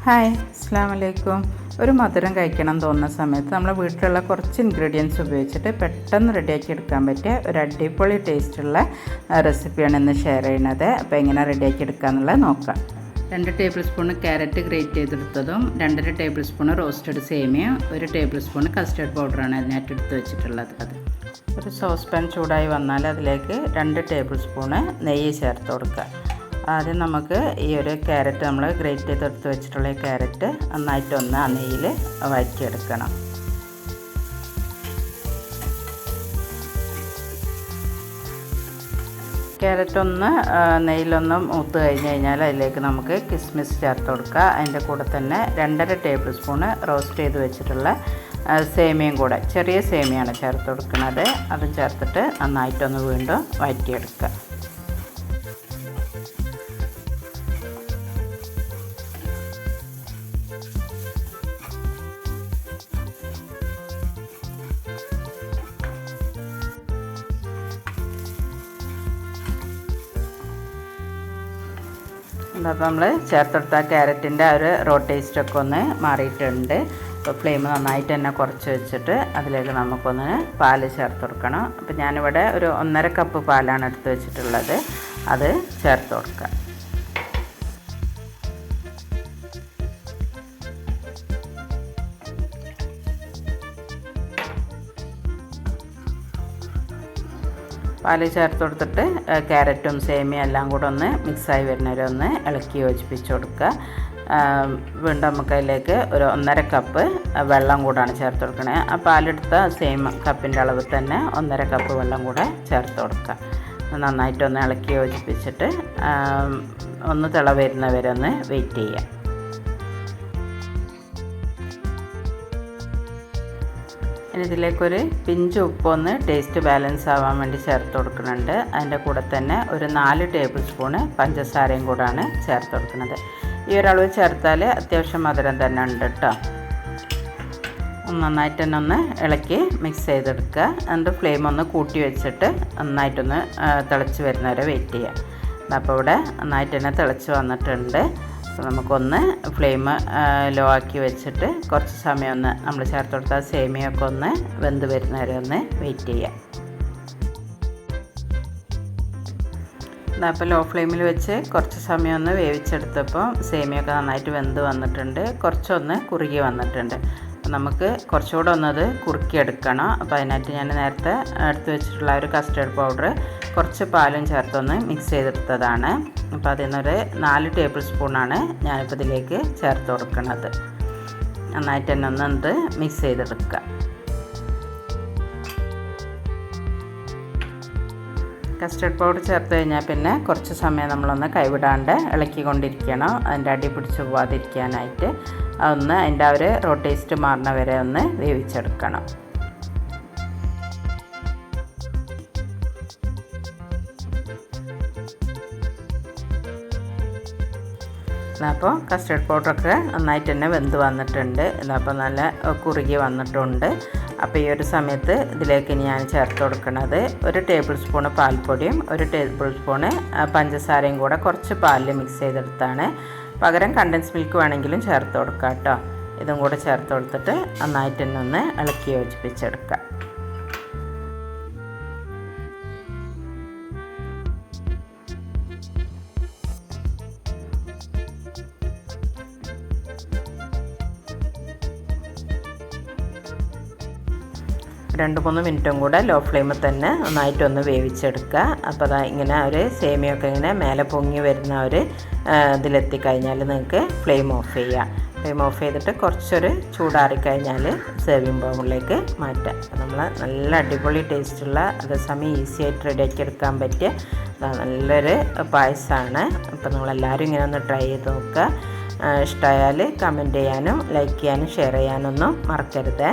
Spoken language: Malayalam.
ഹായ്, അസ്സലാമു അലൈക്കും. ഒരു മധുരം കഴിക്കണം തോന്നുന്ന സമയത്ത് നമ്മൾ വീട്ടിലുള്ള കുറച്ച് ഇൻഗ്രീഡിയൻസ് ഉപയോഗിച്ചിട്ട് പെട്ടെന്ന് റെഡിയാക്കി എടുക്കാൻ പറ്റിയ ഒരു അടിപൊളി ടേസ്റ്റുള്ള റെസിപ്പിയാണ് ഇന്ന് ഷെയർ ചെയ്യുന്നത്. അപ്പോൾ എങ്ങനെ റെഡിയാക്കി എടുക്കുക എന്നുള്ളത് നോക്കാം. 2 ടേബിൾ സ്പൂൺ ക്യാരറ്റ് ഗ്രേറ്റ് ചെയ്തെടുത്തതും 2.5 ടേബിൾ സ്പൂൺ റോസ്റ്റഡ് സേമിയ, 1 ടേബിൾ സ്പൂൺ കസ്റ്റർഡ് പൗഡറാണ് അതിനായിട്ട് എടുത്ത് വെച്ചിട്ടുള്ളത്. ഒരു സോസ് പാൻ ചൂടായി വന്നാൽ അതിലേക്ക് 2 ടേബിൾ സ്പൂണ് നെയ്യ് ചേർത്ത് കൊടുക്കുക. ആദ്യം നമുക്ക് ഈ ഒരു ക്യാരറ്റ് നമ്മൾ ഗ്രേറ്റ് ചെയ്തെടുത്ത് വെച്ചിട്ടുള്ള ഈ ക്യാരറ്റ് നന്നായിട്ടൊന്ന് ആ നെയ്യിൽ വഴറ്റിയെടുക്കണം. ക്യാരറ്റ് ഒന്ന് നെയ്യിലൊന്ന് മൂത്ത് കഴിഞ്ഞാൽ അതിലേക്ക് നമുക്ക് കിസ്മിസ് ചേർത്ത് കൊടുക്കുക. അതിൻ്റെ കൂടെ തന്നെ 2.5 ടേബിൾ സ്പൂണ് റോസ്റ്റ് ചെയ്ത് വെച്ചിട്ടുള്ള സേമിയയും കൂടെ, ചെറിയ സേമിയാണ് ചേർത്ത് കൊടുക്കുന്നത്. അതും ചേർത്തിട്ട് നന്നായിട്ടൊന്ന് വീണ്ടും വഴറ്റിയെടുക്കുക. അപ്പോൾ നമ്മൾ ചേർത്തെടുത്ത ക്യാരറ്റിൻ്റെ ആ ഒരു റോ ടേസ്റ്റൊക്കെ ഒന്ന് മാറിയിട്ടുണ്ട്. അപ്പോൾ ഫ്ലെയിം നന്നായിട്ട് തന്നെ കുറച്ച് വെച്ചിട്ട് അതിലേക്ക് നമുക്കൊന്ന് പാല് ചേർത്ത് കൊടുക്കണം. അപ്പോൾ ഞാനിവിടെ ഒരു 1.5 കപ്പ് പാലാണ് എടുത്ത് വെച്ചിട്ടുള്ളത്. അത് ചേർത്ത് കൊടുക്കുക. പാല് ചേർത്ത് കൊടുത്തിട്ട് ക്യാരറ്റും സേമിയ എല്ലാം കൂടെ ഒന്ന് മിക്സായി വരുന്നവരെ ഒന്ന് ഇളക്കി യോജിപ്പിച്ച് കൊടുക്കുക. വീണ്ടും നമുക്ക് അതിലേക്ക് ഒരു 1.5 കപ്പ് വെള്ളം കൂടാണ് ചേർത്ത് കൊടുക്കണത്. ആ പാലെടുത്ത സെയിം കപ്പിൻ്റെ അളവിൽ തന്നെ 1.5 കപ്പ് വെള്ളം കൂടെ ചേർത്ത് കൊടുക്കുക. നന്നായിട്ടൊന്ന് ഇളക്കി യോജിപ്പിച്ചിട്ട് ഒന്ന് തിള വരുന്നവരെ ഒന്ന് വെയിറ്റ് ചെയ്യുക. ഇതിലേക്കൊരു പിഞ്ച് ഉപ്പൊന്ന് ടേസ്റ്റ് ബാലൻസ് ആവാൻ വേണ്ടി ചേർത്ത് കൊടുക്കുന്നുണ്ട്. അതിൻ്റെ കൂടെ തന്നെ ഒരു 4 ടേബിൾ സ്പൂണ് പഞ്ചസാരയും കൂടാണ് ചേർത്ത് കൊടുക്കുന്നത്. ഈ ഒരളവ് ചേർത്താൽ അത്യാവശ്യം മധുരം തന്നെ ഉണ്ട് കേട്ടോ. നന്നായിട്ട് തന്നെ ഒന്ന് ഇളക്കി മിക്സ് ചെയ്തെടുക്കുക. എന്നിട്ട് ഫ്ലെയിം ഒന്ന് കൂട്ടി വെച്ചിട്ട് നന്നായിട്ടൊന്ന് തിളച്ച് വരുന്നവരെ വെയിറ്റ് ചെയ്യുക. അപ്പോൾ ഇവിടെ നന്നായിട്ട് തന്നെ തിളച്ച് വന്നിട്ടുണ്ട്. അപ്പോൾ നമുക്കൊന്ന് ഫ്ലെയിം ലോ ആക്കി വെച്ചിട്ട് കുറച്ച് സമയം ഒന്ന് നമ്മൾ ചേർത്ത് കൊടുത്താൽ സേമിയൊക്കെ ഒന്ന് വെന്ത് വരുന്നവരെ ഒന്ന് വെയിറ്റ് ചെയ്യാം. അപ്പോൾ ലോ ഫ്ലെയിമിൽ വെച്ച് കുറച്ച് സമയം ഒന്ന് വേവിച്ചെടുത്തപ്പോൾ സേമിയൊക്കെ നന്നായിട്ട് വെന്ത് വന്നിട്ടുണ്ട്. കുറച്ചൊന്ന് കുറുകി വന്നിട്ടുണ്ട്. നമുക്ക് കുറച്ചുകൂടെ ഒന്നത് കുറുക്കിയെടുക്കണം. അപ്പോൾ അതിനായിട്ട് ഞാൻ നേരത്തെ എടുത്ത് വെച്ചിട്ടുള്ള ഒരു കസ്റ്റർഡ് പൗഡർ കുറച്ച് പാലും ചേർത്തൊന്ന് മിക്സ് ചെയ്തെടുത്തതാണ്. അപ്പോൾ അതിൽ നിന്നൊരു 4 ടേബിൾ സ്പൂണാണ് ഞാനിപ്പോൾ ഇതിലേക്ക് ചേർത്ത് കൊടുക്കുന്നത്. നന്നായിട്ട് തന്നെ ഒന്ന് മിക്സ് ചെയ്തെടുക്കുക. കസ്റ്റർഡ് പൗഡർ ചേർത്ത് കഴിഞ്ഞാൽ പിന്നെ കുറച്ച് സമയം നമ്മളൊന്ന് കൈവിടാണ്ട് ഇളക്കിക്കൊണ്ടിരിക്കണം. അതിൻ്റെ അടി പിടിച്ച് പോവാതിരിക്കാനായിട്ട് അതൊന്ന് അതിൻ്റെ ആ ഒരു റോ ടേസ്റ്റ് മാറുന്ന വരെ ഒന്ന് വേവിച്ചെടുക്കണം. അപ്പോൾ കസ്റ്റർഡ് പൗഡറൊക്കെ നന്നായിട്ട് തന്നെ വെന്ത് വന്നിട്ടുണ്ട്. ഇതപ്പോൾ നല്ല കുറുകി വന്നിട്ടുണ്ട്. അപ്പോൾ ഈ ഒരു സമയത്ത് ഇതിലേക്ക് ഇനി ഞാൻ ചേർത്ത് കൊടുക്കുന്നത് 1 ടേബിൾ സ്പൂണ് പാൽപ്പൊടിയും 1 ടേബിൾ സ്പൂണ് പഞ്ചസാരയും കൂടെ കുറച്ച് പാലിൽ മിക്സ് ചെയ്തെടുത്താണ്. പകരം കണ്ടൻസ് മിൽക്ക് വേണമെങ്കിലും ചേർത്ത് കൊടുക്കാം കേട്ടോ. ഇതും കൂടെ ചേർത്ത് കൊടുത്തിട്ട് നന്നായിട്ട് തന്നെ ഒന്ന് ഇളക്കി യോജിപ്പിച്ചെടുക്കാം. രണ്ട് 3 മിനിറ്റും കൂടെ ലോ ഫ്ലെയിമിൽ തന്നെ നന്നായിട്ടൊന്ന് വേവിച്ചെടുക്കുക. അപ്പോൾ അതാ ഇങ്ങനെ ഒരു സേമിയൊക്കെ ഇങ്ങനെ മേലെ പൊങ്ങി വരുന്ന ഒരു ഇതിലെത്തിക്കഴിഞ്ഞാൽ നിങ്ങൾക്ക് ഫ്ലെയിം ഓഫ് ചെയ്യാം. ഫ്ലെയിം ഓഫ് ചെയ്തിട്ട് കുറച്ചൊരു ചൂടാറിക്കഴിഞ്ഞാൽ സേവിങ് ബൗളിലേക്ക് മാറ്റാം. അപ്പോൾ നമ്മൾ നല്ല അടിപൊളി ടേസ്റ്റുള്ള അതേസമയം ഈസി ആയിട്ട് റെഡിയാക്കി എടുക്കാൻ പറ്റിയ നല്ലൊരു പായസമാണ്. അപ്പോൾ നിങ്ങളെല്ലാവരും ഇങ്ങനെ ഒന്ന് ട്രൈ ചെയ്ത് നോക്കുക. ഇഷ്ടമായാൽ കമൻറ്റ് ചെയ്യാനും ലൈക്ക് ചെയ്യാനും ഷെയർ ചെയ്യാനൊന്നും മറക്കരുത്.